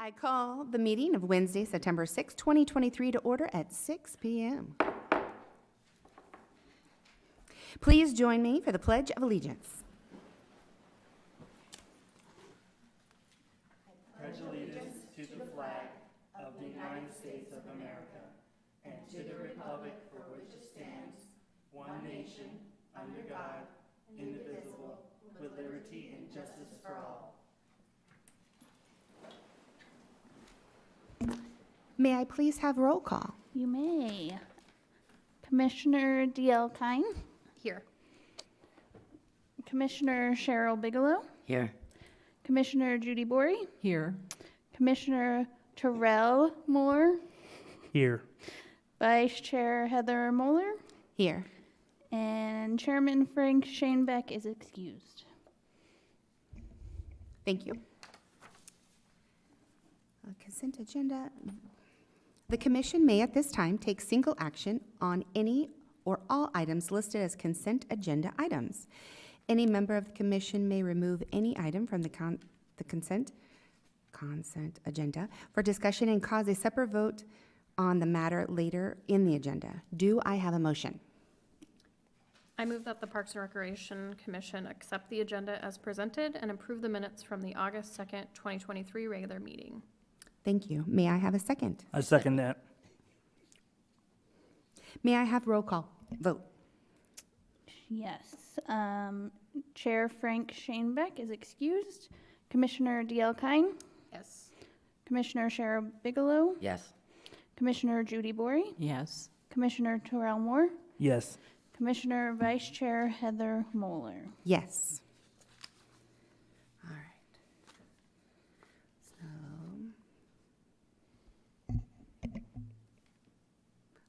I call the meeting of Wednesday, September 6, 2023 to order at 6 p.m. Please join me for the Pledge of Allegiance. Pledge allegiance to the flag of the United States of America and to the republic for which it stands, one nation, under God, indivisible, with liberty and justice for all. May I please have roll call? You may. Commissioner D.L. Kine. Here. Commissioner Cheryl Bigelow. Here. Commissioner Judy Bory. Here. Commissioner Terrell Moore. Here. Vice Chair Heather Moeller. Here. And Chairman Frank Shanebeck is excused. Thank you. Consent agenda. The commission may at this time take single action on any or all items listed as consent agenda items. Any member of the commission may remove any item from the consent agenda for discussion and cause a separate vote on the matter later in the agenda. Do I have a motion? I move that the Parks and Recreation Commission accept the agenda as presented and approve the minutes from the August 2nd, 2023 regular meeting. Thank you. May I have a second? I second that. May I have roll call vote? Yes. Chair Frank Shanebeck is excused. Commissioner D.L. Kine. Yes. Commissioner Cheryl Bigelow. Yes. Commissioner Judy Bory. Yes. Commissioner Terrell Moore. Yes. Commissioner Vice Chair Heather Moeller. Yes. All right. So,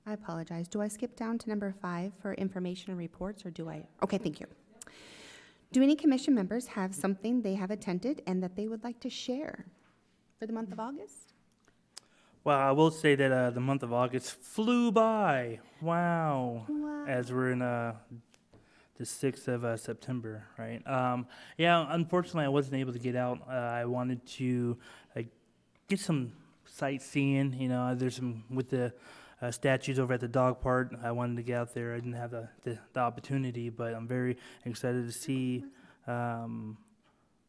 I apologize. Do I skip down to number 5 for information and reports, or do I? Okay, thank you. Do any commission members have something they have attended and that they would like to share for the month of August? Well, I will say that the month of August flew by. Wow. Wow. As we're in the 6th of September, right? Yeah, unfortunately, I wasn't able to get out. I wanted to get some sightseeing. You know, there's some with the statues over at the dog park. I wanted to get out there. I didn't have the opportunity, but I'm very excited to see a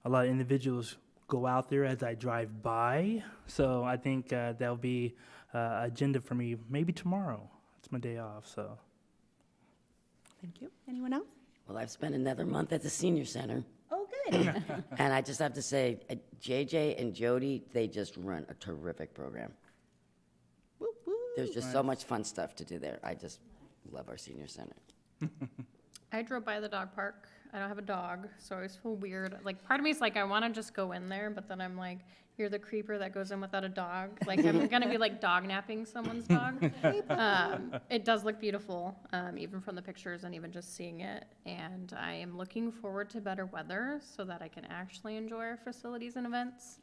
lot of individuals go out there as I drive by. So I think that'll be agenda for me maybe tomorrow. It's my day off, so. Thank you. Anyone else? Well, I've spent another month at the senior center, Oh, good. and I just have to say, JJ and Jody, they just run a terrific program. Woo, woo. There's just so much fun stuff to do there. I just love our senior center. I drove by the dog park. I don't have a dog, so I always feel weird. Like, part of me is like, I want to just go in there, but then I'm like, you're the creeper that goes in without a dog. Like, I'm going to be like dog napping someone's dog. It does look beautiful, even from the pictures and even just seeing it. And I am looking forward to better weather so that I can actually enjoy our facilities and events.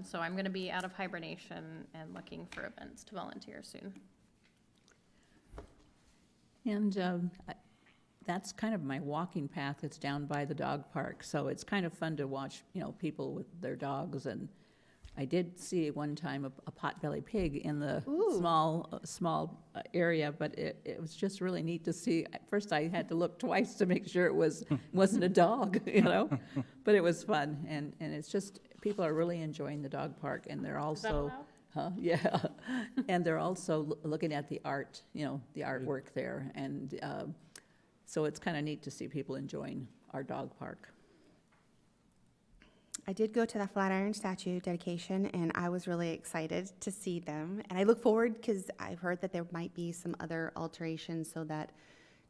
So I'm going to be out of hibernation and looking for events to volunteer soon. And that's kind of my walking path. It's down by the dog park. So it's kind of fun to watch, you know, people with their dogs. And I did see one time a potbelly pig in the small area, but it was just really neat to see. At first I had to look twice to make sure it wasn't a dog, you know, but it was fun. And it's just, people are really enjoying the dog park, and they're also, yeah. And they're also looking at the art, you know, the artwork there. And so it's kind of neat to see people enjoying our dog park. I did go to the Flatiron statue dedication, and I was really excited to see them. And I look forward, because I've heard that there might be some other alterations so that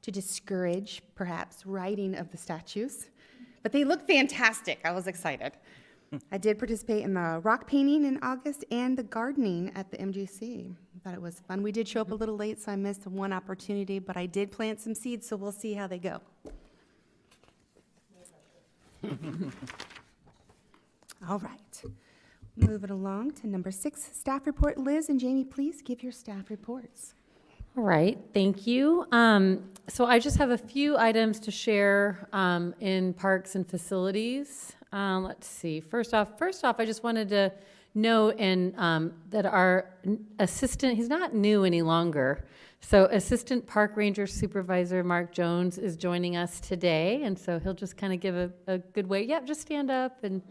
to discourage perhaps riding of the statues. But they look fantastic. I was excited. I did participate in the rock painting in August and the gardening at the MGC. I thought it was fun. We did show up a little late, so I missed one opportunity, but I did plant some seeds, so we'll see how they go. All right. Moving along to number 6, staff report. Liz and Jamie, please give your staff reports. All right, thank you. So I just have a few items to share in parks and facilities. Let's see. First off, I just wanted to note that our assistant, he's not new any longer. So Assistant Park Ranger Supervisor Mark Jones is joining us today. And so he'll just kind of give a good way. Yep, just stand up and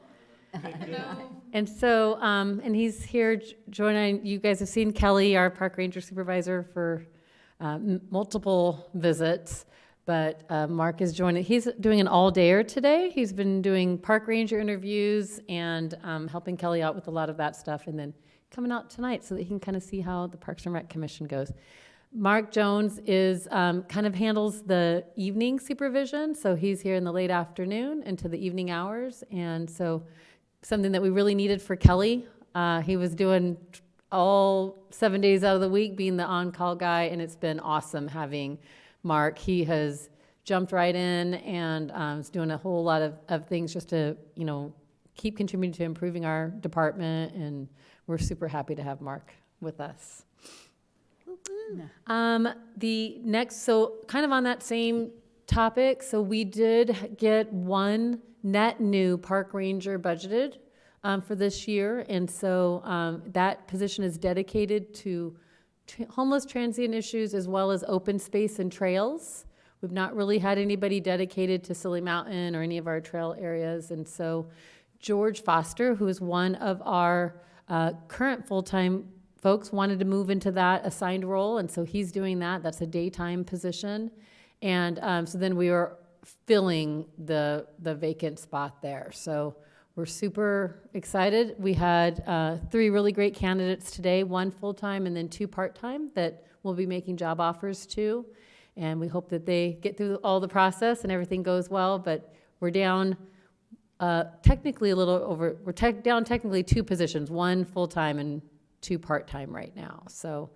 and so, and he's here joining, you guys have seen Kelly, our park ranger supervisor, for multiple visits, but Mark is joining. He's doing an all-dayer today. He's been doing park ranger interviews and helping Kelly out with a lot of that stuff, and then coming out tonight so that he can kind of see how the Parks and Rec Commission goes. Mark Jones is kind of handles the evening supervision, so he's here in the late afternoon into the evening hours, and so something that we really needed for Kelly. He was doing all 7 days out of the week being the on-call guy, and it's been awesome having Mark. He has jumped right in and is doing a whole lot of things just to, keep contributing to improving our department, and we're super happy to have Mark with us. The next, so kind of on that same topic, so we did get one net new park ranger budgeted for this year, and so that position is dedicated to homeless transient issues as well as open space and trails. We've not really had anybody dedicated to Silly Mountain or any of our trail areas, and so George Foster, who is one of our current full-time folks, wanted to move into that assigned role, and so he's doing that. That's a daytime position, and so then we are filling the vacant spot there. So we're super excited. We had 3 really great candidates today, 1 full-time and then 2 part-time that we'll be making job offers to. And we hope that they get through all the process and everything goes well, but we're down technically down technically 2 positions, 1 full-time and 2 part-time right now. So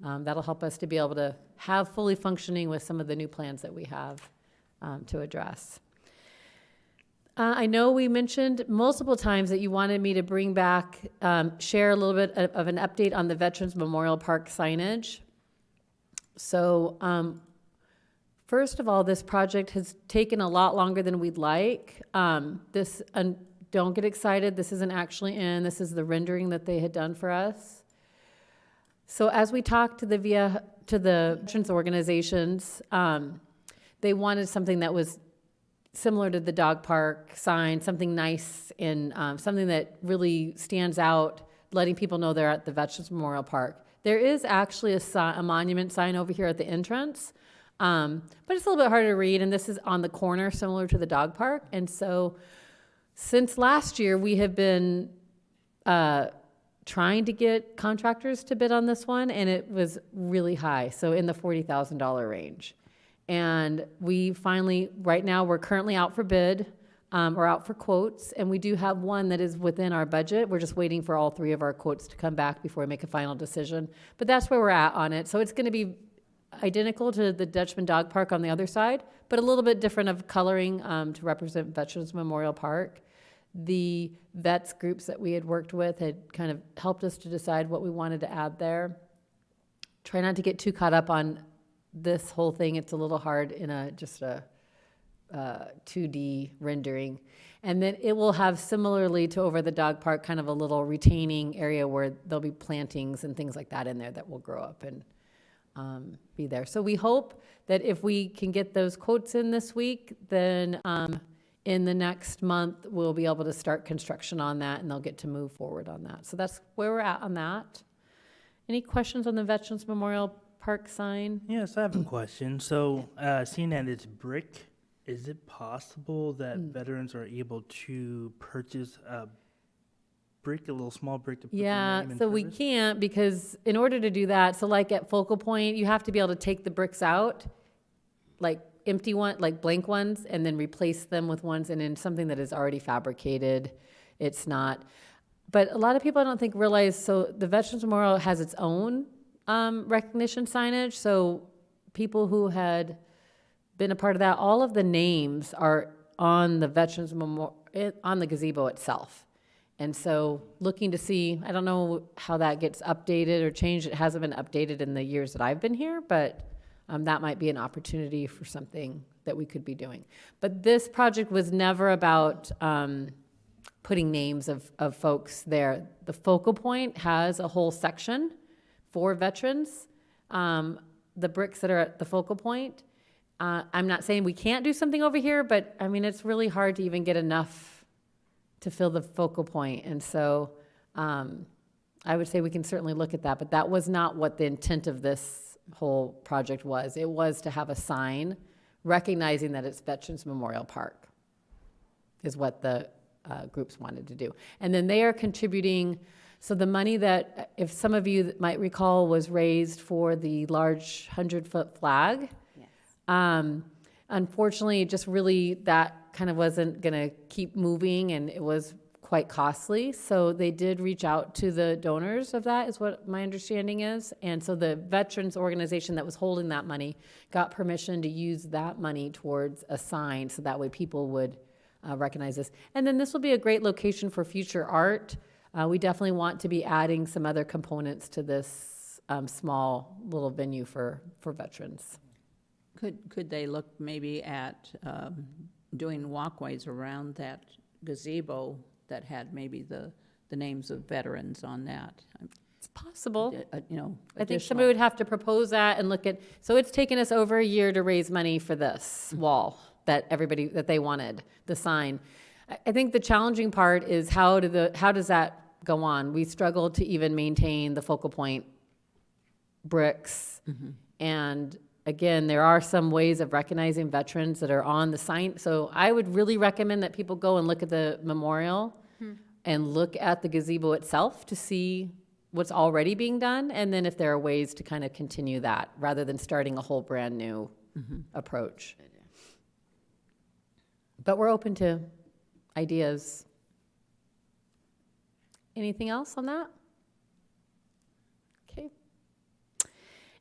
that'll help us to be able to have fully functioning with some of the new plans that we have to address. I know we mentioned multiple times that you wanted me to bring back, share a little bit of an update on the Veterans Memorial Park signage. So first of all, this project has taken a lot longer than we'd like. Don't get excited, this isn't actually in, this is the rendering that they had done for us. So as we talked to the veterans organizations, they wanted something that was similar to the dog park sign, something nice and something that really stands out, letting people know they're at the Veterans Memorial Park. There is actually a monument sign over here at the entrance, but it's a little bit harder to read, and this is on the corner, similar to the dog park. And so since last year, we have been trying to get contractors to bid on this one, and it was really high, so in the $40,000 range. And we finally, right now, we're currently out for bid, or out for quotes, and we do have one that is within our budget. We're just waiting for all 3 of our quotes to come back before we make a final decision. But that's where we're at on it. So it's going to be identical to the Dutchman Dog Park on the other side, but a little bit different of coloring to represent Veterans Memorial Park. The vets groups that we had worked with had kind of helped us to decide what we wanted to add there. Try not to get too caught up on this whole thing. It's a little hard in just a 2D rendering. And then it will have, similarly to over the dog park, kind of a little retaining area where there'll be plantings and things like that in there that will grow up and be there. So we hope that if we can get those quotes in this week, then in the next month, we'll be able to start construction on that, and they'll get to move forward on that. So that's where we're at on that. Any questions on the Veterans Memorial Park sign? Yes, I have a question. So, seeing that it's brick, is it possible that veterans are able to purchase a little small brick to put Yeah, their name and so we service? can't, because in order to do that, so like at Focal Point, you have to be able to take the bricks out, like empty one, like blank ones, and then replace them with ones, and in something that is already fabricated, it's not. But a lot of people I don't think realize, so the Veterans Memorial has its own recognition signage, so people who had been a part of that, all of the names are on the Veterans Memorial, on the gazebo itself. And so looking to see, I don't know how that gets updated or changed. It hasn't been updated in the years that I've been here, but that might be an opportunity for something that we could be doing. But this project was never about putting names of folks there. The focal point has a whole section for veterans, the bricks that are at the focal point. I'm not saying we can't do something over here, but I mean, it's really hard to even get enough to fill the focal point. And so I would say we can certainly look at that, but that was not what the intent of this whole project was. It was to have a sign recognizing that it's Veterans Memorial Park is what the groups wanted to do. And then they are contributing, so the money that, if some of you might recall, was raised for the large 100-foot flag. Unfortunately, just really that kind of wasn't going to keep moving, and it was quite costly. So they did reach out to the donors of that, is what my understanding is. And so the veterans organization that was holding that money got permission to use that money towards a sign, so that way people would recognize this. And then this will be a great location for future art. We definitely want to be adding some other components to this small little venue for veterans. Could they look maybe at doing walkways around that gazebo that had maybe the names of veterans on that? It's possible. You know, I think additional- somebody would have to propose that and look at, so it's taken us over a year to raise money for this wall that they wanted, the sign. I think the challenging part is how does that go on? We struggled to even maintain the focal point bricks. And again, there are some ways of recognizing veterans that are on the sign. So I would really recommend that people go and look at the memorial and look at the gazebo itself to see what's already being done. And then if there are ways to kind of continue that rather than starting a whole brand new approach. But we're open to ideas. Anything else on that? Okay.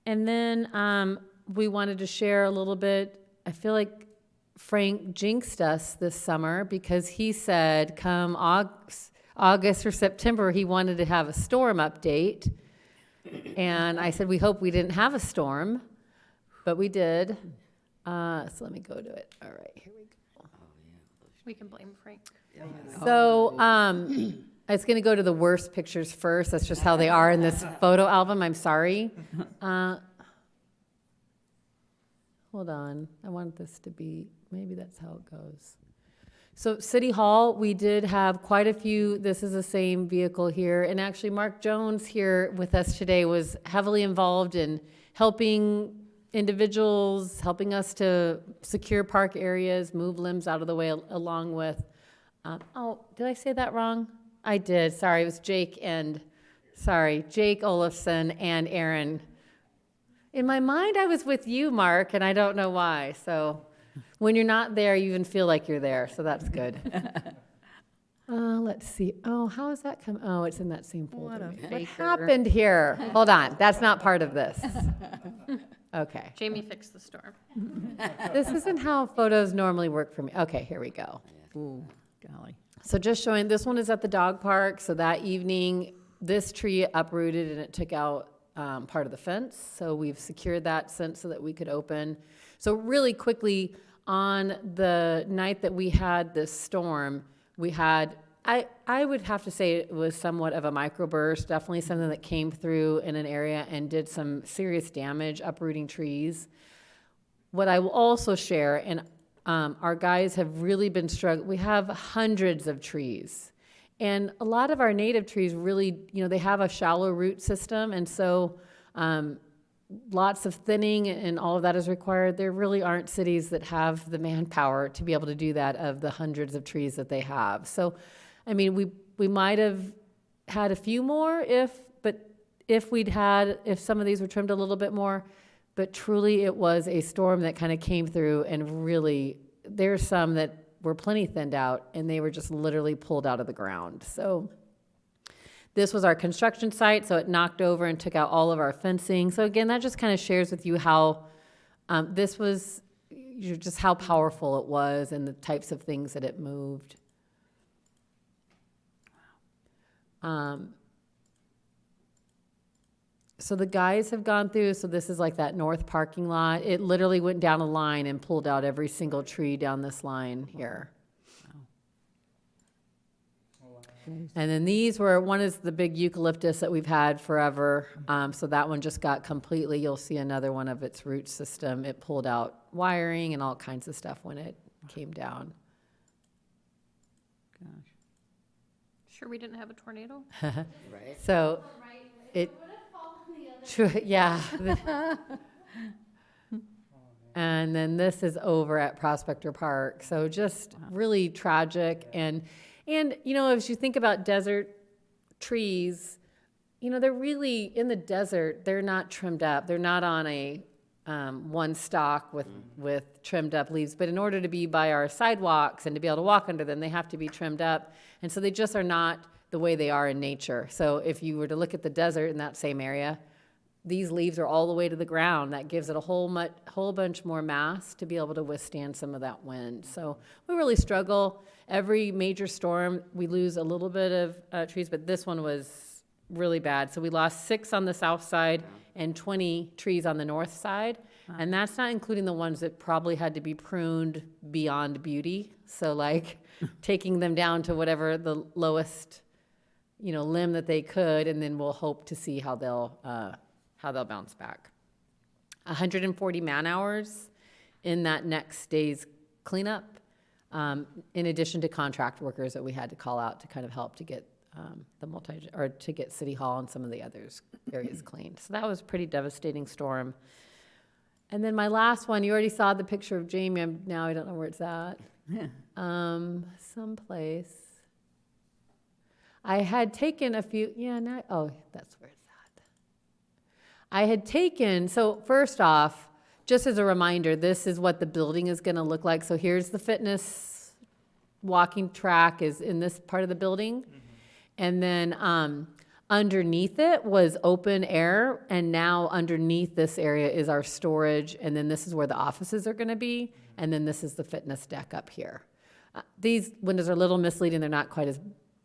And then we wanted to share a little bit. I feel like Frank jinxed us this summer because he said come August or September, he wanted to have a storm update. And I said, we hope we didn't have a storm, but we did. So let me go to it. All right, here we go. We can blame Frank. So it's going to go to the worst pictures first. That's just how they are in this photo album. I'm sorry. Hold on. I want this to be, maybe that's how it goes. So City Hall, we did have quite a few. This is the same vehicle here. And actually, Mark Jones here with us today was heavily involved in helping individuals, helping us to secure park areas, move limbs out of the way, along with, did I say that wrong? I did. Sorry, it was Jake Olafson and Aaron. In my mind, I was with you, Mark, and I don't know why. So when you're not there, you even feel like you're there. So that's good. Let's see. Oh, how is that come? Oh, it's in that same folder. What happened here? Hold on. That's not part of this. Okay. Jamie fixed the storm. This isn't how photos normally work for me. Okay, here we go. Ooh, golly. So just showing, this one is at the dog park. So that evening, this tree uprooted and it took out part of the fence. So we've secured that fence so that we could open. So really quickly, on the night that we had this storm, we had, I would have to say it was somewhat of a microburst, definitely something that came through in an area and did some serious damage, uprooting trees. What I will also share, and our guys have really been struggling, we have hundreds of trees. And a lot of our native trees really, they have a shallow root system, and so lots of thinning and all of that is required. There really aren't cities that have the manpower to be able to do that of the hundreds of trees that they have. So, I mean, we might have had a few more if some of these were trimmed a little bit more, but truly it was a storm that kind of came through, and really there's some that were plenty thinned out and they were just literally pulled out of the ground. So this was our construction site, so it knocked over and took out all of our fencing. So again, that just kind of shares with you how this was, just how powerful it was and the types of things that it moved. So the guys have gone through, so this is like that north parking lot. It literally went down a line and pulled out every single tree down this line here. Okay. And then these were, one is the big eucalyptus that we've had forever. So that one just got completely, you'll see another one of its root system. It pulled out wiring and all kinds of stuff when it came down. Gosh. Sure we didn't have a tornado? Right? So it, true, yeah. And then this is over at Prospector Park. So just really tragic. And, you know, as you think about desert trees, you know, they're really, in the desert, they're not trimmed up. They're not on a one stalk with trimmed up leaves. But in order to be by our sidewalks and to be able to walk under them, they have to be trimmed up. And so they just are not the way they are in nature. So if you were to look at the desert in that same area, these leaves are all the way to the ground. That gives it a whole bunch more mass to be able to withstand some of that wind. So we really struggle. Every major storm, we lose a little bit of trees, but this one was really bad. So we lost 6 on the south side and 20 trees on the north side. And that's not including the ones that probably had to be pruned beyond beauty. So like taking them down to whatever the lowest, you know, limb that they could, and then we'll hope to see how they'll bounce back. 140 man hours in that next day's cleanup, in addition to contract workers that we had to call out to kind of help to get to get City Hall and some of the others areas cleaned. So that was a pretty devastating storm. And then my last one, you already saw the picture of Jamie. Now I don't know where it's at. Someplace. I had taken a few, that's where it's at. I had taken, so first off, just as a reminder, this is what the building is going to look like. So here's the fitness walking track is in this part of the building. And then underneath it was open air. And now underneath this area is our storage. And then this is where the offices are going to be. And then this is the fitness deck up here. These windows are a little misleading. They're not quite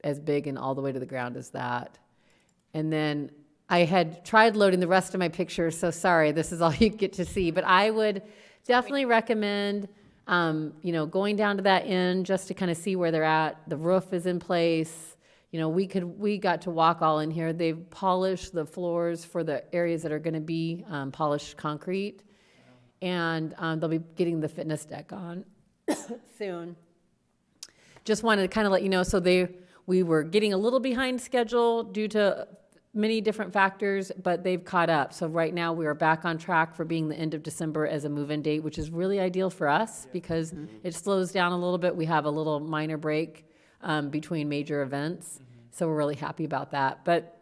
as big and all the way to the ground as that. And then I had tried loading the rest of my pictures, so sorry, this is all you get to see. But I would definitely recommend, going down to that end just to kind of see where they're at. The roof is in place. You know, we got to walk all in here. They've polished the floors for the areas that are going to be polished concrete. And they'll be getting the fitness deck on soon. Just wanted to kind of let you know, so we were getting a little behind schedule due to many different factors, but they've caught up. So right now we are back on track for being the end of December as a move-in date, which is really ideal for us because it slows down a little bit. We have a little minor break between major events. So we're really happy about that. But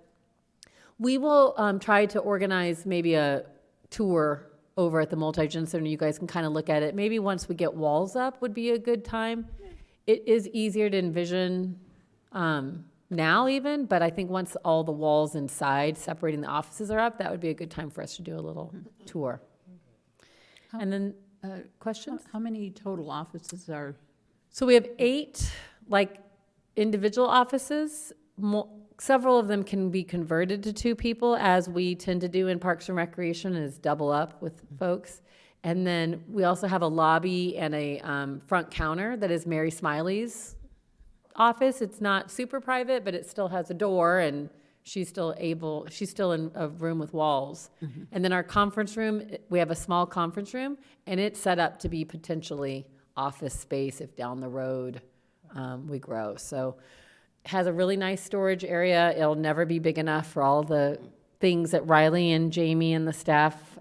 we will try to organize maybe a tour over at the Multi-Gen Center. You guys can kind of look at it. Maybe once we get walls up would be a good time. It is easier to envision now even, but I think once all the walls inside separating the offices are up, that would be a good time for us to do a little tour. And then questions? How many total offices are? So we have 8 individual offices. Several of them can be converted to 2 people, as we tend to do in Parks and Recreation, is double up with folks. And then we also have a lobby and a front counter that is Mary Smiley's office. It's not super private, but it still has a door, and she's still in a room with walls. And then our conference room, we have a small conference room, and it's set up to be potentially office space if down the road we grow. So it has a really nice storage area. It'll never be big enough for all the things that Riley and Jamie and the staff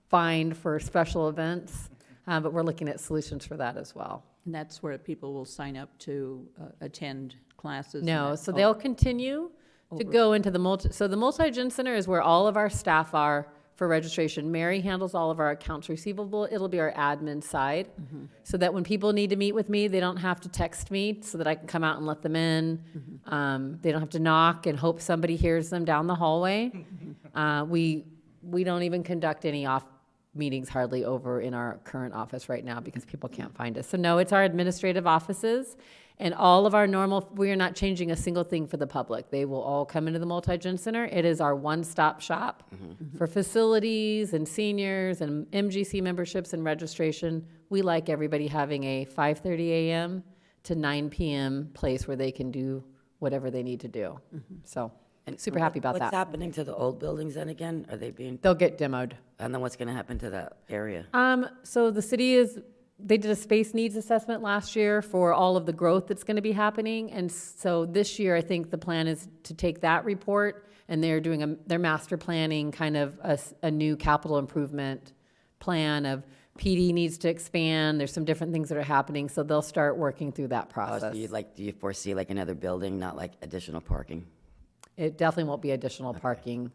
find for special events, but we're looking at solutions for that as well. And that's where people will sign up to attend classes? No, so they'll continue to go into the the Multi-Gen Center is where all of our staff are for registration. Mary handles all of our accounts receivable. It'll be our admin side, so that when people need to meet with me, they don't have to text me so that I can come out and let them in. They don't have to knock and hope somebody hears them down the hallway. We don't even conduct any meetings hardly over in our current office right now because people can't find us. So no, it's our administrative offices and all of our we are not changing a single thing for the public. They will all come into the Multi-Gen Center. It is our one-stop shop for facilities and seniors and MGC memberships and registration. We like everybody having a 5:30 a.m. to 9 p.m. place where they can do whatever they need to do. So, And super happy about What's that. happening to the old buildings then again? Are they being, They'll get demoed. and then what's gonna happen to that area? So the city they did a space needs assessment last year for all of the growth that's gonna be happening. And so this year, I think the plan is to take that report, and they're doing their master planning, kind of a new capital improvement plan of PD needs to expand. There's some different things that are happening, so they'll start working through that Oh, process. so do you foresee like another building, not like additional parking? It definitely won't be additional parking.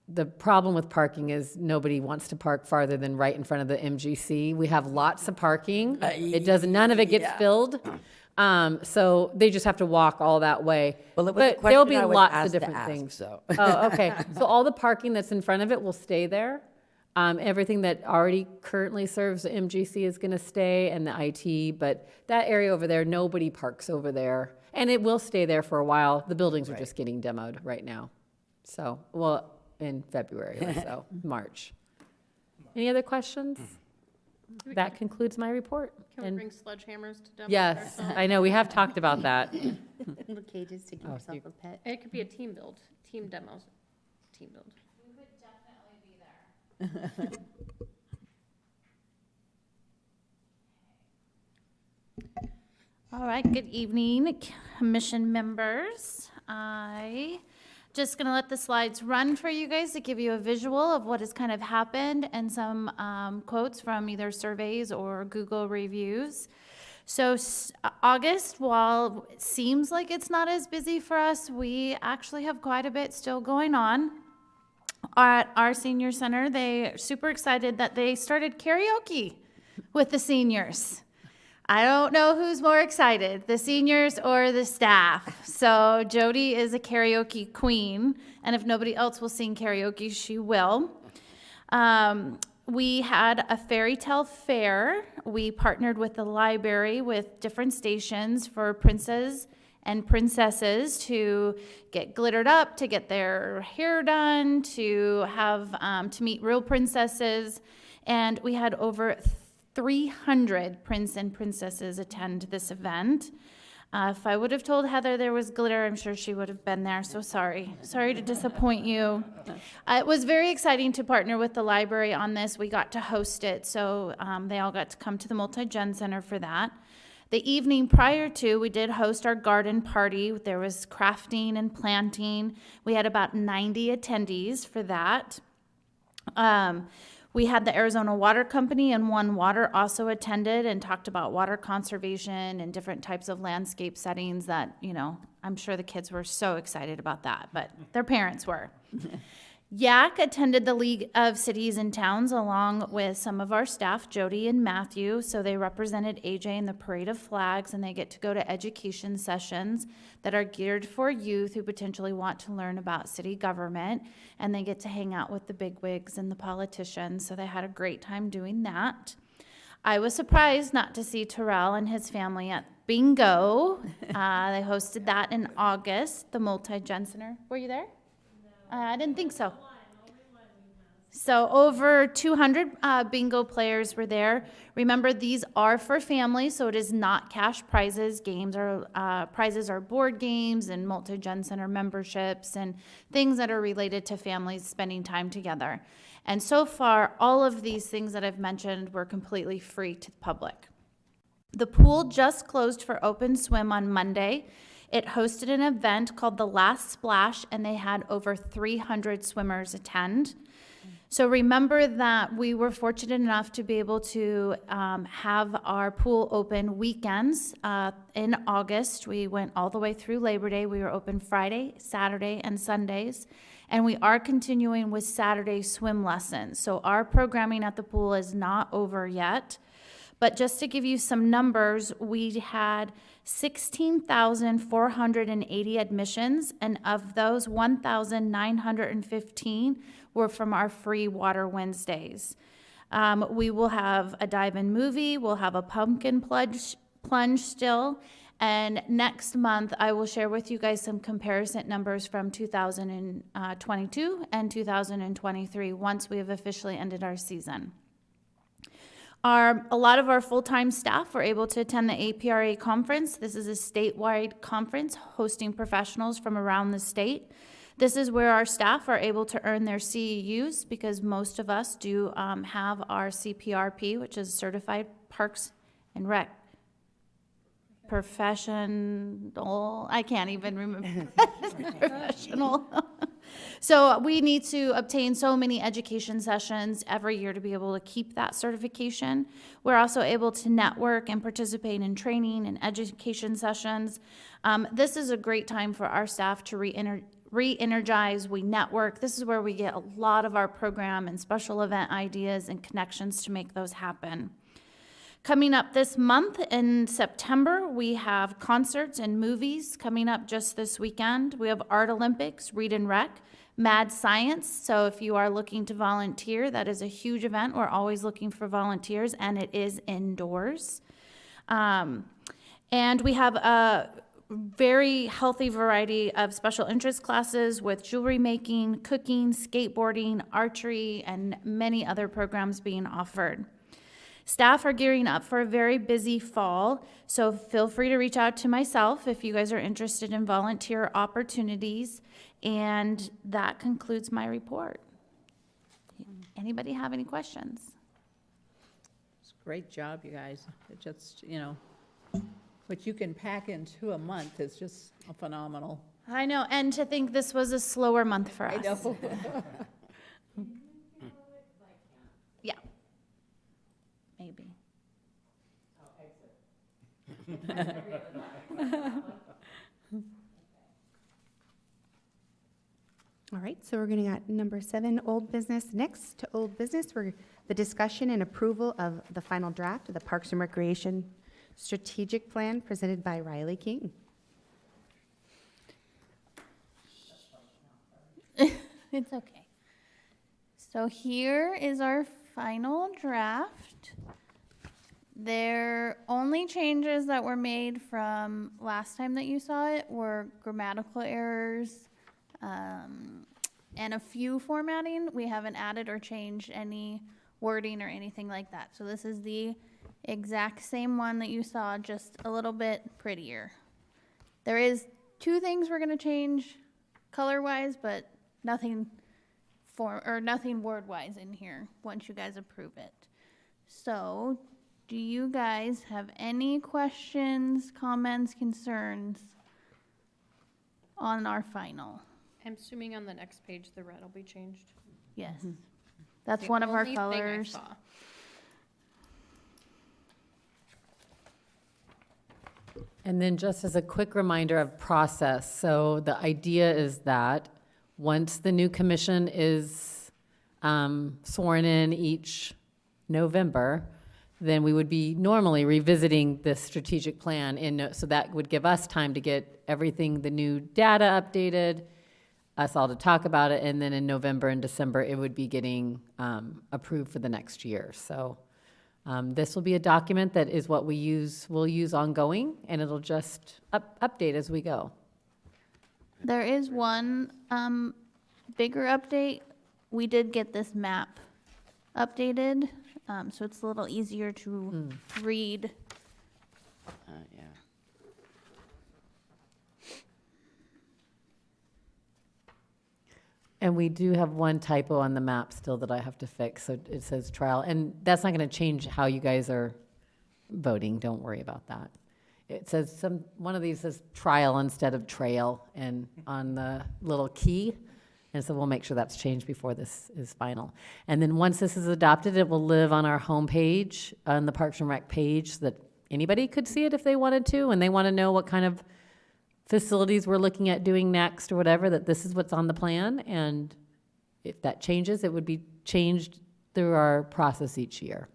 The problem with parking is nobody wants to park farther than right in front of the MGC. We have lots of parking. None of it gets yeah. filled. So they just have to walk all that way. Well, it was a But there'll question be I was lots of asked to different ask, things. so. Oh, okay. So all the parking that's in front of it will stay there. Everything that already currently serves the MGC is gonna stay, and the IT, but that area over there, nobody parks over there. And it will stay there for a while. The buildings are just getting demoed right now. So, well, in February or so, March. Any other questions? That concludes my report. Can we And bring sledgehammers to demo? yes, ourselves? I know, we have talked about that. Little cages to give yourself a pet. It could be a team build, team demos, team build. All right, good evening, commission members. I just gonna let the slides run for you guys to give you a visual of what has kind of happened and some quotes from either surveys or Google reviews. So August, while it seems like it's not as busy for us, we actually have quite a bit still going on. At our senior center, they're super excited that they started karaoke with the seniors. I don't know who's more excited, the seniors or the staff. So Jody is a karaoke queen, and if nobody else will sing karaoke, she will. We had a fairy tale fair. We partnered with the library with different stations for princes and princesses to get glittered up, to get their hair done, to have to meet real princesses. And we had over 300 prince and princesses attend this event. If I would have told Heather there was glitter, I'm sure she would have been there, so sorry. Sorry to disappoint you. It was very exciting to partner with the library on this. We got to host it, so they all got to come to the Multi-Gen Center for that. The evening prior to, we did host our garden party. There was crafting and planting. We had about 90 attendees for that. We had the Arizona Water Company and One Water also attended and talked about water conservation and different types of landscape settings that, you know, I'm sure the kids were so excited about that, but their parents were. YAC attended the League of Cities and Towns along with some of our staff, Jody and Matthew. So they represented AJ in the Parade of Flags, and they get to go to education sessions that are geared for youth who potentially want to learn about city government. And they get to hang out with the bigwigs and the politicians. So they had a great time doing that. I was surprised not to see Terrell and his family at Bingo. They hosted that in August, the Multi-Gen Center. Were you there? I didn't think so. So over 200 bingo players were there. Remember, these are for families, so it is not cash prizes. Prizes are board games and Multi-Gen Center memberships and things that are related to families spending time together. And so far, all of these things that I've mentioned were completely free to the public. The pool just closed for open swim on Monday. It hosted an event called The Last Splash, and they had over 300 swimmers attend. So remember that we were fortunate enough to be able to have our pool open weekends. In August, we went all the way through Labor Day. We were open Friday, Saturday, and Sundays. And we are continuing with Saturday swim lessons. So our programming at the pool is not over yet. But just to give you some numbers, we had 16,480 admissions, and of those, 1,915 were from our free Water Wednesdays. We will have a dive-in movie, we'll have a pumpkin plunge still, and next month I will share with you guys some comparison numbers from 2022 and 2023 once we have officially ended our season. A lot of our full-time staff were able to attend the APRA conference. This is a statewide conference hosting professionals from around the state. This is where our staff are able to earn their CEUs because most of us do have our CPRP, which is Certified Parks and Rec Professional. I can't even remember. Professional. So we need to obtain so many education sessions every year to be able to keep that certification. We're also able to network and participate in training and education sessions. This is a great time for our staff to re-energize, we network. This is where we get a lot of our program and special event ideas and connections to make those happen. Coming up this month in September, we have concerts and movies coming up just this weekend. We have Art Olympics, Read and Rec, Mad Science. So if you are looking to volunteer, that is a huge event. We're always looking for volunteers, and it is indoors. And we have a very healthy variety of special interest classes with jewelry making, cooking, skateboarding, archery, and many other programs being offered. Staff are gearing up for a very busy fall, so feel free to reach out to myself if you guys are interested in volunteer opportunities. And that concludes my report. Anybody have any questions? Great job, you guys. It just, what you can pack into a month is just phenomenal. I know, and to think this was a slower month for us. I know. Yeah. Maybe. All right, so we're going to got number 7, old business. Next to old business, we're the discussion and approval of the final draft of the Parks and Recreation Strategic Plan presented by Riley King. It's okay. So here is our final draft. Their only changes that were made from last time that you saw it were grammatical errors, and a few formatting. We haven't added or changed any wording or anything like that. So this is the exact same one that you saw, just a little bit prettier. There is 2 things we're gonna change color-wise, but nothing nothing word-wise in here once you guys approve it. So, do you guys have any questions, comments, concerns on our final? I'm assuming on the next page, the red will be changed. Yes. That's The one of our only thing I colors. saw. And then just as a quick reminder of process, so the idea is that once the new commission is sworn in each November, then we would be normally revisiting this strategic plan, so that would give us time to get everything, the new data updated, us all to talk about it, and then in November and December, it would be getting approved for the next year. So this will be a document that is what we'll use ongoing, and it'll just update as we go. There is one bigger update. We did get this map updated, so it's a little easier to read. Yeah. And we do have one typo on the map still that I have to fix, so it says trial, and that's not gonna change how you guys are voting, don't worry about that. It says one of these says trial instead of trail, and on the little key, and so we'll make sure that's changed before this is final. And then once this is adopted, it will live on our homepage, on the Parks and Rec page, so that anybody could see it if they wanted to, and they wanna know what kind of facilities we're looking at doing next or whatever, that this is what's on the plan, and if that changes, it would be changed through our process each year.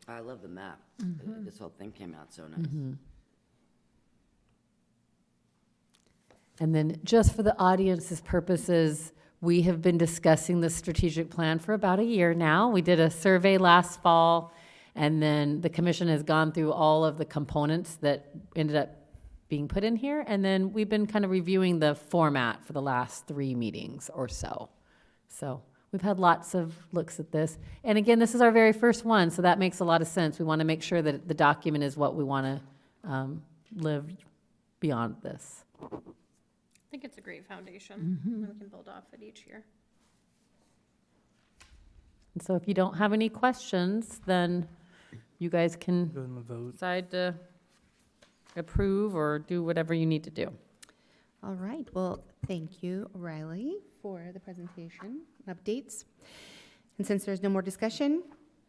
I love the map. This whole thing came out so nice. And then just for the audience's purposes, we have been discussing the strategic plan for about a year now. We did a survey last fall, and then the commission has gone through all of the components that ended up being put in here, and then we've been kind of reviewing the format for the last 3 meetings or so. So We've had lots of looks at this. And again, this is our very first one, so that makes a lot of sense. We want to make sure that the document is what we want to live beyond this. I think it's a great foundation, and we can build off it each year. And so if you don't have any questions, then you guys can Go ahead and vote. decide to approve or do whatever you need to do. All right, well, thank you, Riley, for the presentation and updates. And since there's no more discussion,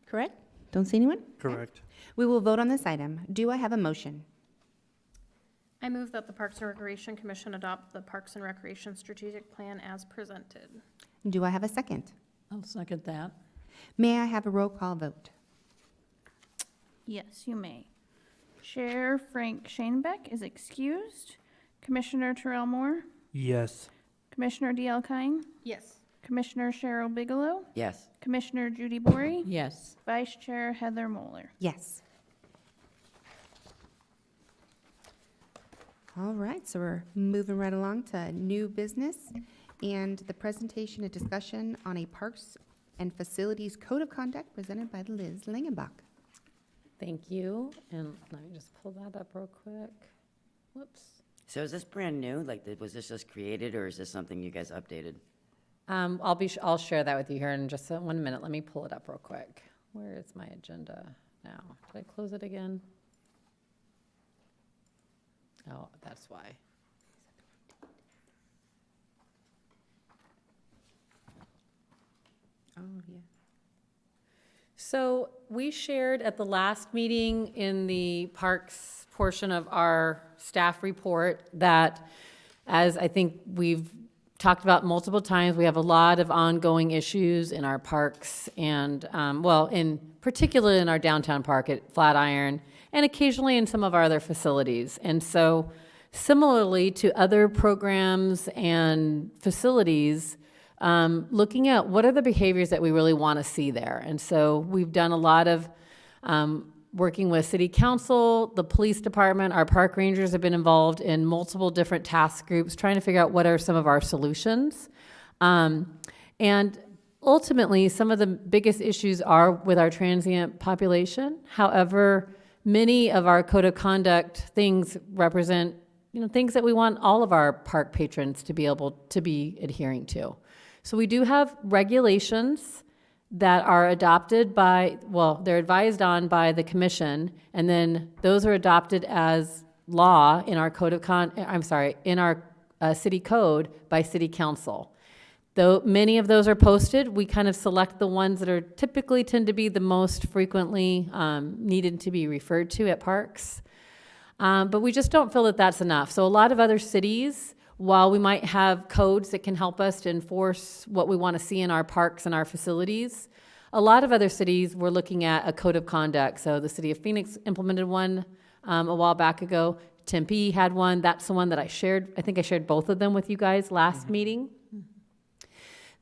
correct? Don't see anyone? Correct. We will vote on this item. Do I have a motion? I move that the Parks and Recreation Commission adopt the Parks and Recreation Strategic Plan as presented. Do I have a second? I'll second that. May I have a roll call vote? Yes, you may. Chair Frank Shanebeck is excused. Commissioner Terrell Moore, Yes. Commissioner D.L. Kine, Yes. Commissioner Cheryl Bigelow, Yes. Commissioner Judy Bory, Yes. Vice Chair Heather Moeller. Yes. All right, so we're moving right along to new business and the presentation and discussion on a Parks and Facilities Code of Conduct presented by Liz Langenbach. Thank you. And let me just pull that up real quick. Whoops. So is this brand new? Like, was this just created, or is this something you guys updated? I'll share that with you here in just 1 minute. Let me pull it up real quick. Where is my agenda now? Did I close it again? Oh, that's why. Oh, yeah. So we shared at the last meeting in the parks portion of our staff report that, as I think we've talked about multiple times, we have a lot of ongoing issues in our parks and, well, in particular in our downtown park at Flatiron and occasionally in some of our other facilities. And so similarly to other programs and facilities, looking at what are the behaviors that we really want to see there. And so we've done a lot of working with city council, the police department, our park rangers have been involved in multiple different task groups, trying to figure out what are some of our solutions. And ultimately, some of the biggest issues are with our transient population. However, many of our code of conduct things represent, things that we want all of our park patrons to be able to be adhering to. So we do have regulations that are adopted by, well, they're advised on by the commission, and then those are adopted as law in our code of in our city code by city council. Though many of those are posted, we kind of select the ones that are typically tend to be the most frequently needed to be referred to at parks. But we just don't feel that that's enough. So a lot of other cities, while we might have codes that can help us to enforce what we want to see in our parks and our facilities, a lot of other cities were looking at a code of conduct. So the city of Phoenix implemented one a while back ago. Tempe had one. That's the one that I shared. I think I shared both of them with you guys last meeting.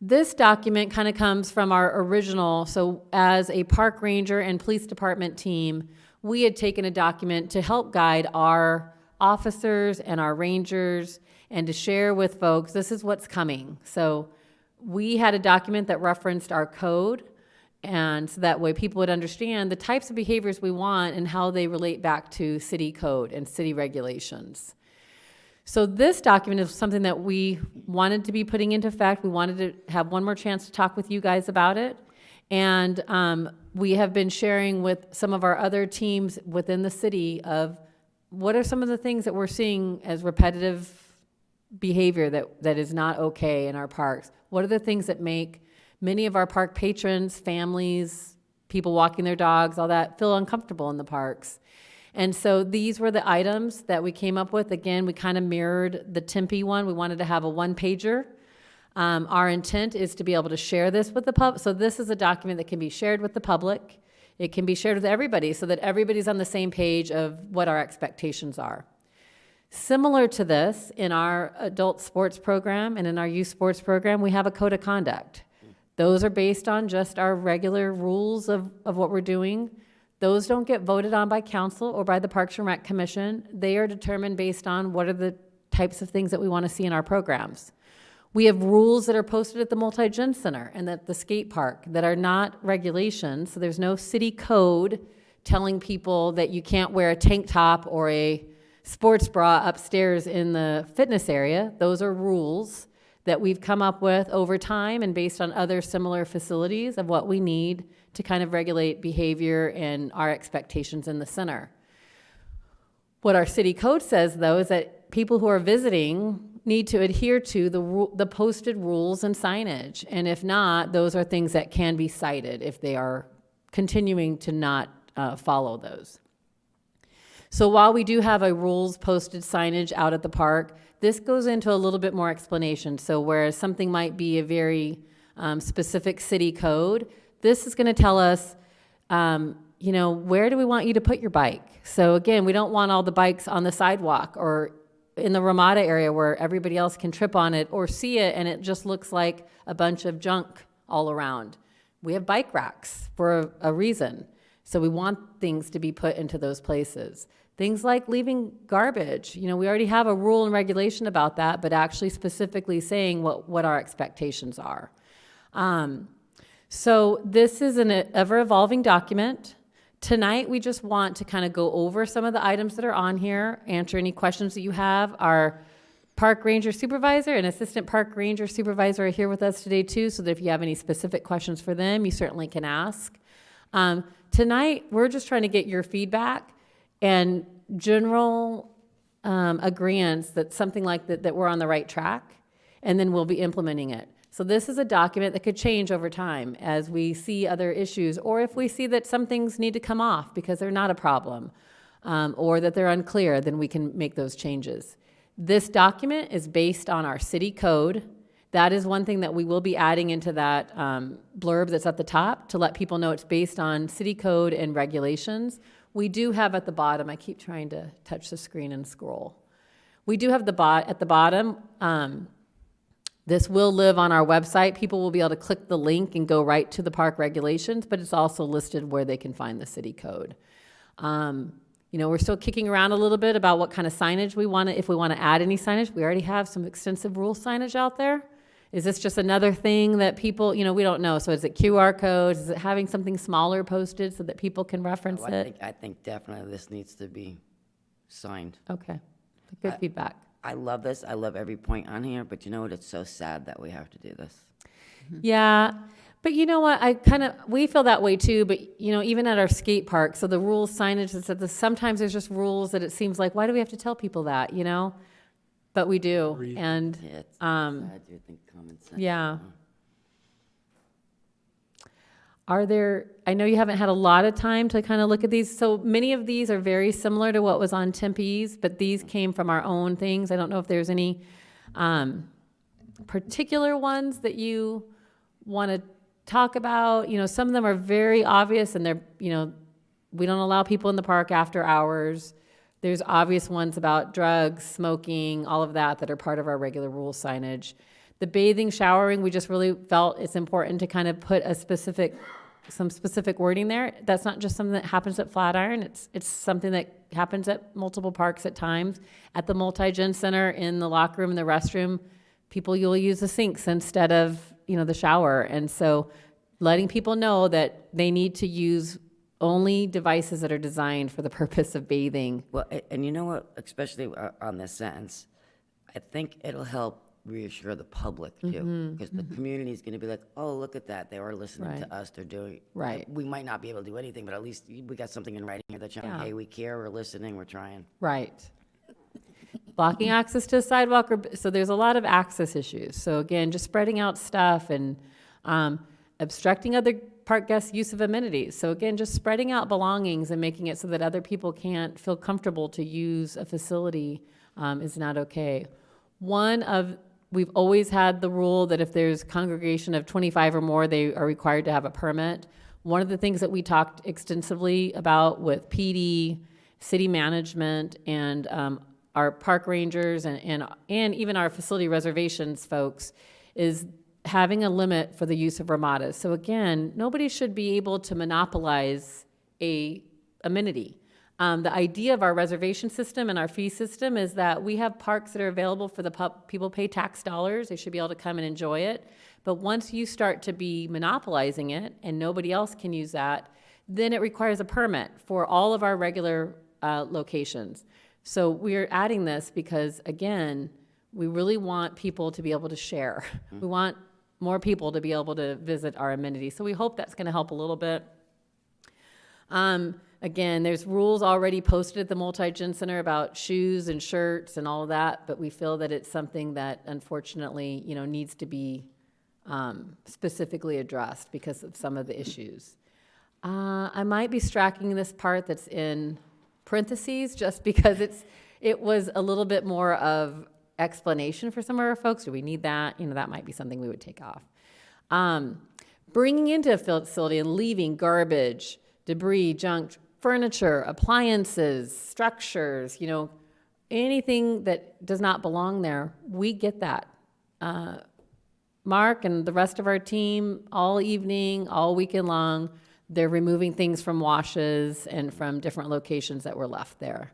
This document kind of comes from our original. So as a park ranger and police department team, we had taken a document to help guide our officers and our rangers and to share with folks, this is what's coming. So we had a document that referenced our code, and so that way people would understand the types of behaviors we want and how they relate back to city code and city regulations. So this document is something that we wanted to be putting into effect. We wanted to have one more chance to talk with you guys about it. And we have been sharing with some of our other teams within the city of what are some of the things that we're seeing as repetitive behavior that is not okay in our parks. What are the things that make many of our park patrons, families, people walking their dogs, all that, feel uncomfortable in the parks? And so these were the items that we came up with. Again, we kind of mirrored the Tempe one. We wanted to have a one-pager. Our intent is to be able to share this with the public. So this is a document that can be shared with the public. It can be shared with everybody so that everybody's on the same page of what our expectations are. Similar to this, in our adult sports program and in our youth sports program, we have a code of conduct. Those are based on just our regular rules of what we're doing. Those don't get voted on by council or by the Parks and Rec Commission. They are determined based on what are the types of things that we want to see in our programs. We have rules that are posted at the Multi-Gen Center and at the skate park that are not regulations, so there's no city code telling people that you can't wear a tank top or a sports bra upstairs in the fitness area. Those are rules that we've come up with over time and based on other similar facilities of what we need to kind of regulate behavior and our expectations in the center. What our city code says, though, is that people who are visiting need to adhere to the posted rules and signage. And if not, those are things that can be cited if they are continuing to not follow those. So while we do have a rules posted signage out at the park, this goes into a little bit more explanation. So whereas something might be a very specific city code, this is going to tell us, where do we want you to put your bike? So again, we don't want all the bikes on the sidewalk or in the Ramada area where everybody else can trip on it or see it and it just looks like a bunch of junk all around. We have bike racks for a reason. So we want things to be put into those places. Things like leaving garbage. We already have a rule and regulation about that, but actually specifically saying what our expectations are. So this is an ever-evolving document. Tonight, we just want to kind of go over some of the items that are on here, answer any questions that you have. Our park ranger supervisor and assistant park ranger supervisor are here with us today too, so that if you have any specific questions for them, you certainly can ask. Tonight, we're just trying to get your feedback and general agreements that something like that we're on the right track, and then we'll be implementing it. So this is a document that could change over time as we see other issues, or if we see that some things need to come off because they're not a problem, or that they're unclear, then we can make those changes. This document is based on our city code. That is one thing that we will be adding into that blurb that's at the top to let people know it's based on city code and regulations. We do have at the bottom, I keep trying to touch the screen and scroll. We do have at the bottom, this will live on our website. People will be able to click the link and go right to the park regulations, but it's also listed where they can find the city code. We're still kicking around a little bit about what kind of signage we want to, if we want to add any signage. We already have some extensive rule signage out there. Is this just another thing that people, we don't know. So is it QR codes? Is it having something smaller posted so that people can reference it? I think definitely this needs to be signed. Okay, good feedback. I love this. I love every point on here, but you know what? It's so sad that we have to do this. Yeah, but you know what? We feel that way too, but even at our skate park, so the rules signage that said this, sometimes there's just rules that it seems like, why do we have to tell people that, But we do, and, Yeah, it's sad. You think common sense. yeah. I know you haven't had a lot of time to kind of look at these, so many of these are very similar to what was on Tempe's, but these came from our own things. I don't know if there's any particular ones that you want to talk about. Some of them are very obvious, and they're, we don't allow people in the park after hours. There's obvious ones about drugs, smoking, all of that are part of our regular rule signage. The bathing, showering, we just really felt it's important to kind of put some specific wording there. That's not just something that happens at Flatiron. It's something that happens at multiple parks at times. At the Multi-Gen Center, in the locker room, in the restroom, you'll use the sinks instead of, the shower. And so letting people know that they need to use only devices that are designed for the purpose of bathing. Well, and you know what, especially on this sentence, I think it'll help reassure the public too, because the community is going to be like, oh, look at that, they are listening to us, they're doing, Right. We might not be able to do anything, but at least we got something in writing here that's showing, Yeah. hey, we care, we're listening, we're trying. Right. Blocking access to a sidewalk, so there's a lot of access issues. So again, just spreading out stuff and obstructing other park guests' use of amenities. So again, just spreading out belongings and making it so that other people can't feel comfortable to use a facility is not okay. We've always had the rule that if there's a congregation of 25 or more, they are required to have a permit. One of the things that we talked extensively about with PD, city management, and our park rangers and even our facility reservations folks is having a limit for the use of ramadas. So again, nobody should be able to monopolize a amenity. The idea of our reservation system and our fee system is that we have parks that are available for the people pay tax dollars. They should be able to come and enjoy it. But once you start to be monopolizing it and nobody else can use that, then it requires a permit for all of our regular locations. So we're adding this because, again, we really want people to be able to share. We want more people to be able to visit our amenities. So we hope that's going to help a little bit. Again, there's rules already posted at the Multi-Gen Center about shoes and shirts and all of that, but we feel that it's something that unfortunately, needs to be specifically addressed because of some of the issues. I might be striking this part that's in parentheses just because it was a little bit more of explanation for some of our folks. Do we need that? That might be something we would take off. Bringing into a facility and leaving garbage, debris, junk, furniture, appliances, structures, anything that does not belong there, we get that. Mark and the rest of our team, all evening, all weekend long, they're removing things from washes and from different locations that were left there.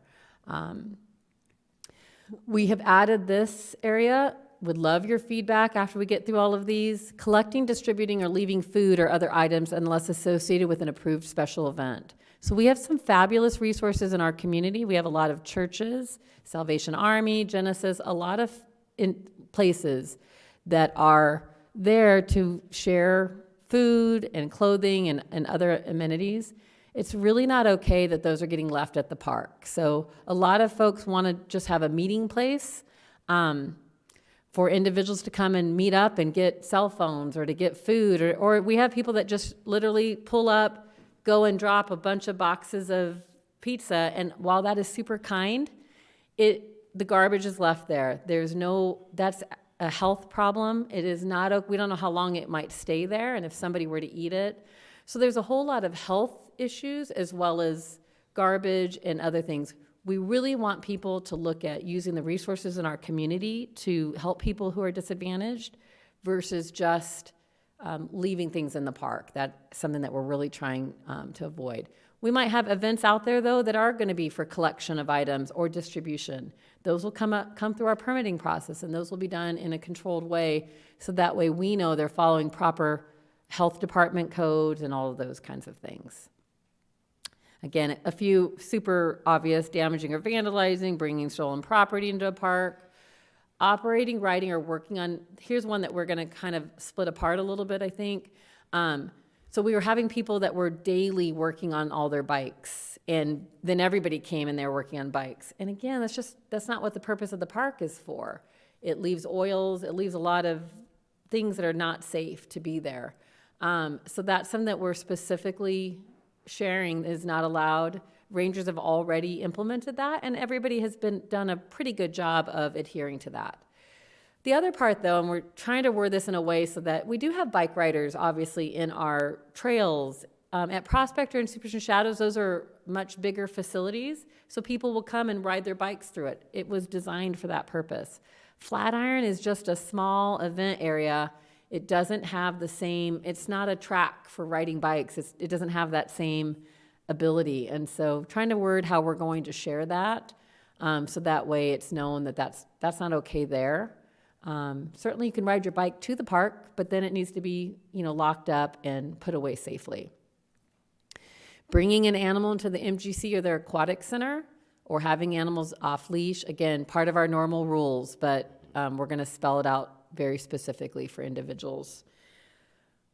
We have added this area. Would love your feedback after we get through all of these. Collecting, distributing, or leaving food or other items unless associated with an approved special event. So we have some fabulous resources in our community. We have a lot of churches, Salvation Army, Genesis, a lot of places that are there to share food and clothing and other amenities. It's really not okay that those are getting left at the park. So a lot of folks want to just have a meeting place for individuals to come and meet up and get cell phones or to get food. Or we have people that just literally pull up, go and drop a bunch of boxes of pizza. And while that is super kind, the garbage is left there. That's a health problem. It is not, we don't know how long it might stay there and if somebody were to eat it. So there's a whole lot of health issues as well as garbage and other things. We really want people to look at using the resources in our community to help people who are disadvantaged versus just leaving things in the park. That's something that we're really trying to avoid. We might have events out there, though, that are going to be for collection of items or distribution. Those will come through our permitting process, and those will be done in a controlled way, so that way we know they're following proper health department codes and all of those kinds of things. Again, a few super obvious: damaging or vandalizing, bringing stolen property into a park, operating, riding, or working on. Here's one that we're going to kind of split apart a little bit, I think. So we were having people that were daily working on all their bikes, and then everybody came and they were working on bikes. And again, that's not what the purpose of the park is for. It leaves oils, it leaves a lot of things that are not safe to be there. So that's something that we're specifically sharing is not allowed. Rangers have already implemented that, and everybody has done a pretty good job of adhering to that. The other part, though, and we're trying to word this in a way so that we do have bike riders, obviously, in our trails. At Prospector and Superstition Shadows, those are much bigger facilities, so people will come and ride their bikes through it. It was designed for that purpose. Flatiron is just a small event area. It doesn't have the same, it's not a track for riding bikes. It doesn't have that same ability. And so trying to word how we're going to share that, so that way it's known that that's not okay there. Certainly you can ride your bike to the park, but then it needs to be, locked up and put away safely. Bringing an animal into the MGC or their aquatic center or having animals off leash, again, part of our normal rules, but we're going to spell it out very specifically for individuals.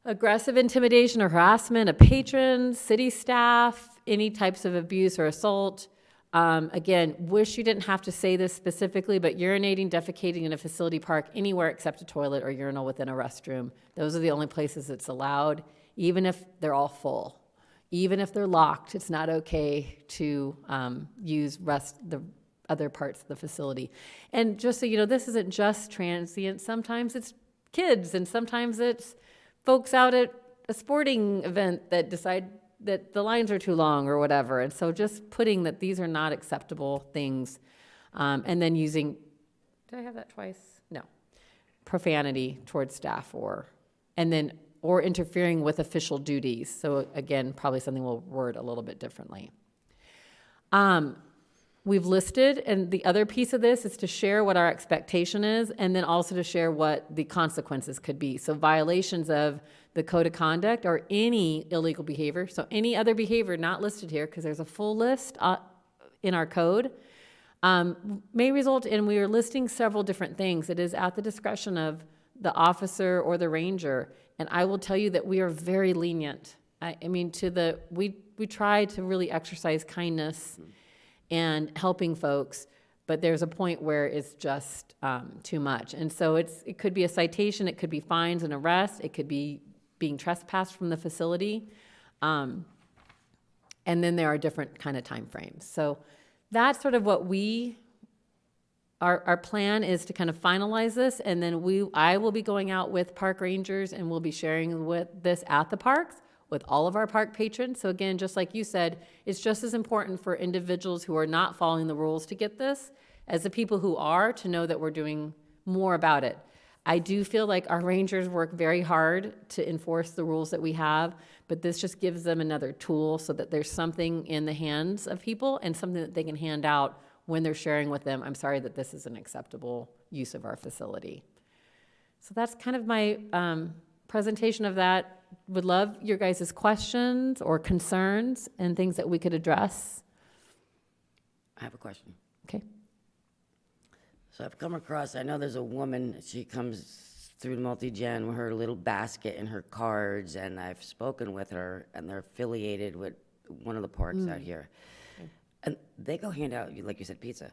Aggressive intimidation or harassment of patrons, city staff, any types of abuse or assault. Again, wish you didn't have to say this specifically, but urinating, defecating in a facility park anywhere except a toilet or urinal within a restroom. Those are the only places it's allowed, even if they're all full. Even if they're locked, it's not okay to use the other parts of the facility. And just so you know, this isn't just transient. Sometimes it's kids, and sometimes it's folks out at a sporting event that decide that the lines are too long or whatever. And so just putting that these are not acceptable things, and then using, did I have that twice? No. Profanity towards staff or interfering with official duties. So again, probably something we'll word a little bit differently. We've listed, and the other piece of this is to share what our expectation is, and then also to share what the consequences could be. So violations of the code of conduct or any illegal behavior, so any other behavior not listed here, because there's a full list in our code, may result in, we are listing several different things. It is at the discretion of the officer or the ranger, and I will tell you that we are very lenient. I mean, we try to really exercise kindness and helping folks, but there's a point where it's just too much. And so it could be a citation, it could be fines and arrests, it could be being trespassed from the facility. And then there are different kind of timeframes. So that's sort of what our plan is, to kind of finalize this, and then I will be going out with park rangers and we'll be sharing this at the parks with all of our park patrons. So again, just like you said, it's just as important for individuals who are not following the rules to get this as the people who are, to know that we're doing more about it. I do feel like our rangers work very hard to enforce the rules that we have, but this just gives them another tool so that there's something in the hands of people and something that they can hand out when they're sharing with them, I'm sorry that this is an acceptable use of our facility. So that's kind of my presentation of that. Would love your guys' questions or concerns and things that we could address. I have a question. Okay. So I've come across, I know there's a woman, she comes through Multi-Gen with her little basket and her cards, and I've spoken with her, and they're affiliated with one of the parks out here. And they go hand out, like you said, pizza.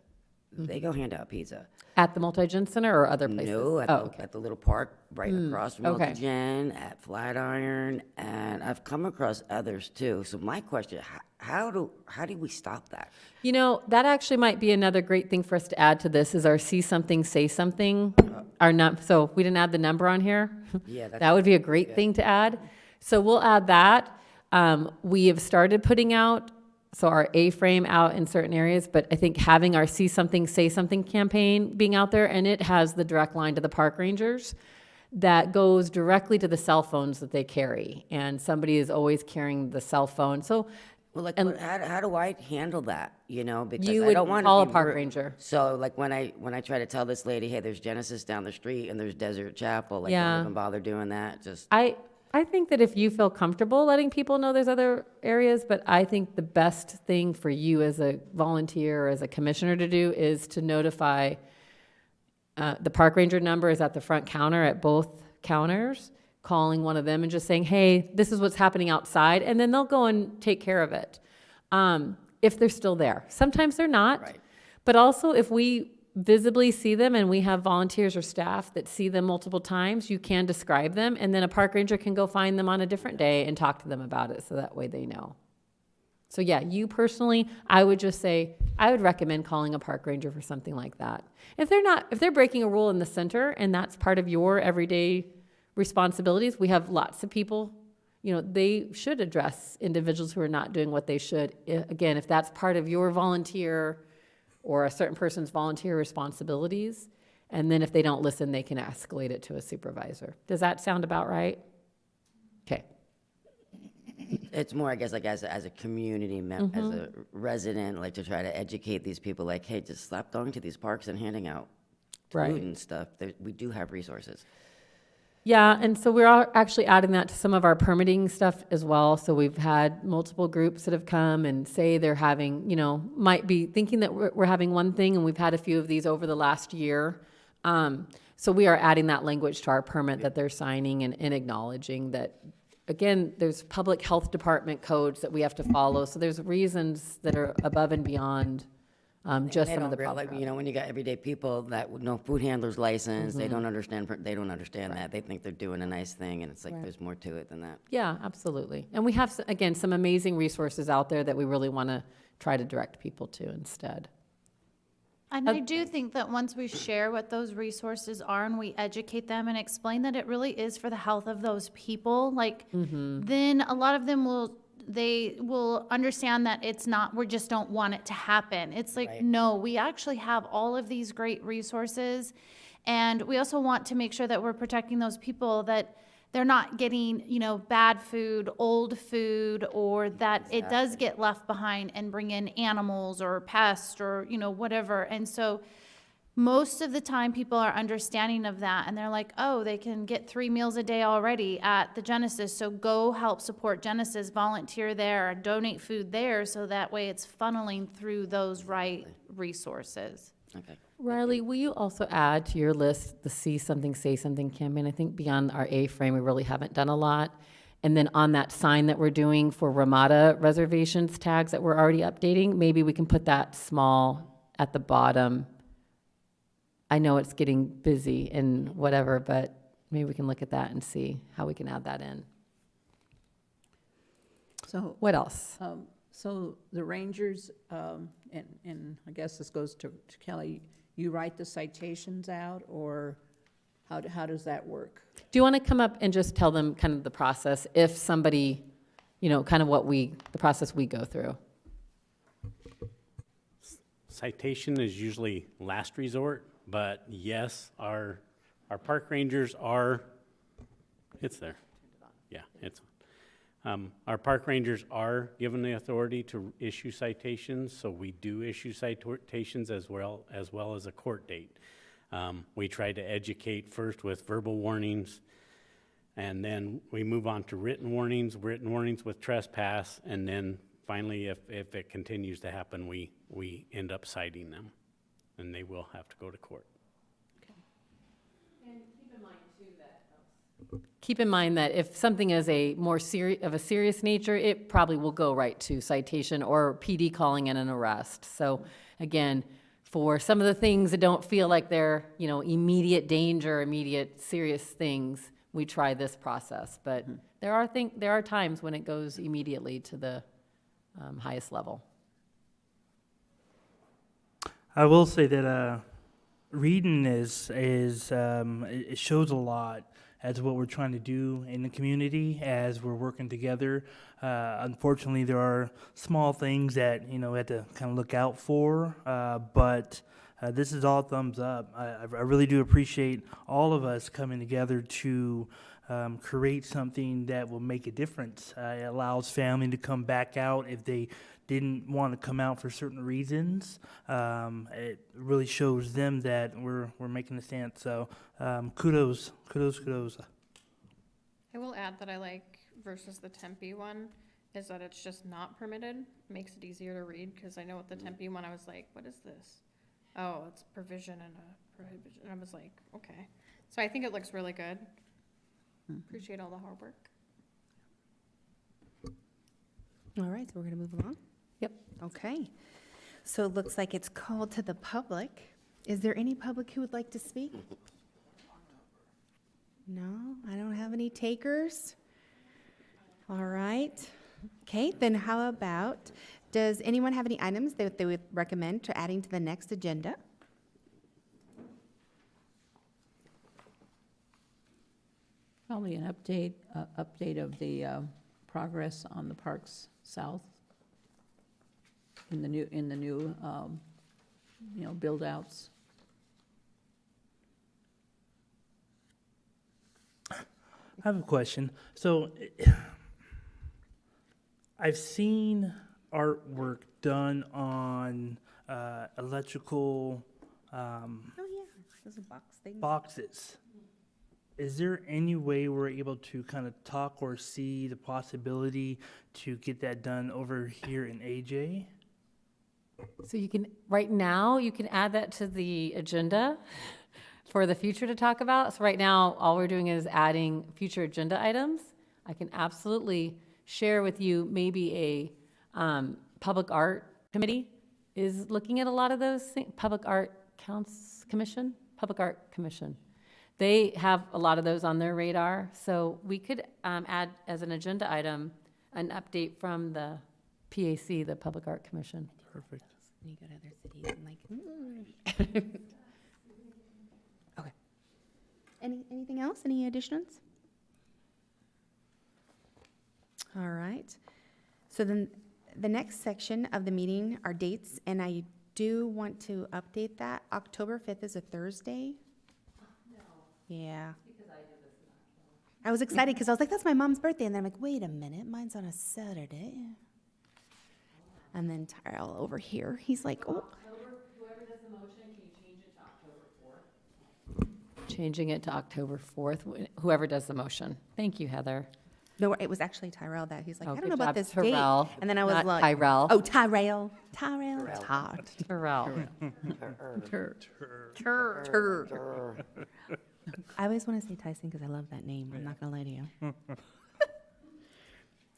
They go hand out pizza. At the Multi-Gen Center or other places? No, at the little park right across from okay. Multi-Gen, at Flatiron, and I've come across others too. So my question, how do we stop that? You know, that actually might be another great thing for us to add to this, is our see something, say something. So we didn't add the number on here. Yeah, that would be a great thing to add. So we'll add that. We have started putting out our A-frame out in certain areas, but I think having our see something, say something campaign being out there, and it has the direct line to the park rangers that goes directly to the cell phones that they carry, and somebody is always carrying the cell phone. So Well, how do I handle that? You know, because you I would don't want to call a park ranger. So, like when I try to tell this lady, hey, there's Genesis down the street and there's Desert Chapel, like Yeah. don't even bother doing that. Just I think that if you feel comfortable letting people know there's other areas, but I think the best thing for you as a volunteer or as a commissioner to do is to notify the park ranger number is at the front counter at both counters, calling one of them and just saying, hey, this is what's happening outside, and then they'll go and take care of it if they're still there. Sometimes they're not, Right. But also if we visibly see them and we have volunteers or staff that see them multiple times, you can describe them, and then a park ranger can go find them on a different day and talk to them about it, so that way they know. So yeah, you personally, I would just say, I would recommend calling a park ranger for something like that. If they're breaking a rule in the center and that's part of your everyday responsibilities, we have lots of people, they should address individuals who are not doing what they should. Again, if that's part of your volunteer or a certain person's volunteer responsibilities, and then if they don't listen, they can escalate it to a supervisor. Does that sound about right? Okay. it's more, I guess, like as a community member, as a resident, like to try to educate these people, like, hey, just stop going to these parks and handing out Right. food and stuff. We do have resources. Yeah, and so we're actually adding that to some of our permitting stuff as well. So we've had multiple groups that have come and say they're having, might be thinking that we're having one thing, and we've had a few of these over the last year. So we are adding that language to our permit that they're signing and acknowledging that, again, there's public health department codes that we have to follow. So there's reasons that are above and beyond just They some of don't the realize, public. when you got everyday people that with no food handler's license, they don't understand that. They think they're doing a nice thing, and it's like, there's more to it than that. Yeah, absolutely. And we have, again, some amazing resources out there that we really want to try to direct people to instead. And I do think that once we share what those resources are and we educate them and explain that it really is for the health of those people, like, then a lot of them will understand that it's not, we just don't want it to happen. It's like, Right. no, we actually have all of these great resources. And we also want to make sure that we're protecting those people that they're not getting, you know, bad food, old food, or that it does get left behind and bring in animals or pests or, you know, whatever. And so most of the time people are understanding of that and they're like, oh, they can get 3 meals a day already at the Genesis. So go help support Genesis, volunteer there, donate food there. So that way it's funneling through those right resources. Okay. Riley, will you also add to your list the See Something, Say Something campaign? I think beyond our A-frame, we really haven't done a lot. And then on that sign that we're doing for Ramada reservations tags that we're already updating, maybe we can put that small at the bottom. I know it's getting busy and whatever, but maybe we can look at that and see how we can add that in. So, What else? so the rangers, and I guess this goes to Kelly, you write the citations out, or how does that work? Do you want to come up and just tell them kind of the process, if somebody, you know, kind of the process we go through? Citation is usually last resort, but yes, our park rangers are, it's there. Yeah, it's, our park rangers are given the authority to issue citations, so we do issue citations as well as a court date. We try to educate first with verbal warnings, and then we move on to written warnings with trespass, and then finally, if it continues to happen, we end up citing them, and they will have to go to court. Keep in mind that if something is a more serious nature, it probably will go right to citation or PD calling in an arrest. So again, for some of the things that don't feel like they're, you know, immediate danger, immediate serious things, we try this process. But there are times when it goes immediately to the highest level. I will say that reading it shows a lot as what we're trying to do in the community as we're working together. Unfortunately, there are small things that, you know, we have to kind of look out for, but this is all thumbs up. I really do appreciate all of us coming together to create something that will make a difference. It allows family to come back out if they didn't want to come out for certain reasons. It really shows them that we're making a stand. So kudos. I will add that I like versus the Tempe one is that it's just not permitted. Makes it easier to read, because I know with the Tempe one, I was like, what is this? Oh, it's provision and a prohibition. And I was like, okay. So I think it looks really good. Appreciate all the hard work. All right, so we're going to move along? Yep. Okay. So it looks like it's called to the public. Is there any public who would like to speak? No, I don't have any takers. All right. Okay, then how about, does anyone have any items that they would recommend to adding to the next agenda? Probably an update of the progress on the parks south in the new you know, build outs. I have a question. So I've seen artwork done on electrical Oh, yeah, those are box things. boxes. Is there any way we're able to kind of talk or see the possibility to get that done over here in AJ? So you can, right now, you can add that to the agenda for the future to talk about. So right now, all we're doing is adding future agenda items. I can absolutely share with you, maybe a public art committee is looking at a lot of those things. Public Art Commission. They have a lot of those on their radar. So we could add as an agenda item an update from the PAC, the Public Art Commission. Perfect. And you go to other cities and like, Okay. Anything else? Any additions? All right. So then the next section of the meeting are dates, and I do want to update that. October 5th is a Thursday. No. Yeah. I was excited because I was like, that's my mom's birthday. And then I'm like, wait a minute, mine's on a Saturday. And then Tyrell over here, he's like, oh. Changing it to October 4th, whoever does the motion. Thank you, Heather. No, it was actually Tyrell that he's like, Oh, I don't good know about job, this Tyrell, date. And then I was not like, Tyrell. Oh, Tyrell. Todd. Terrell. I always want to say Tyson because I love that name. I'm not going to lie to you.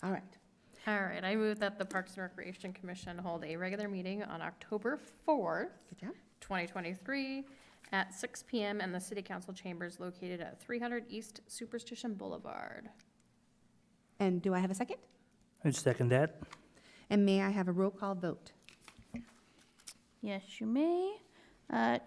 All right. All right, I move that the Parks and Recreation Commission hold a regular meeting on October 4th, Good job. 2023, at 6 PM in the City Council chambers located at 300 East Superstition Boulevard. And do I have a second? I'd second that. And may I have a roll call vote? Yes, you may.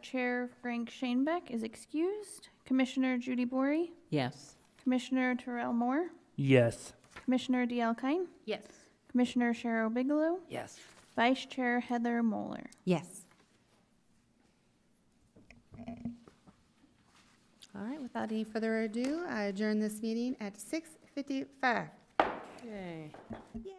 Chair Frank Shanebeck is excused. Commissioner Judy Bory, Yes. Commissioner Terrell Moore, Yes. Commissioner DL Kine, Yes. Commissioner Cheryl Bigelow, Yes. Vice Chair Heather Moeller. Yes. All right, without any further ado, I adjourn this meeting at 6:55. Yay. Yay.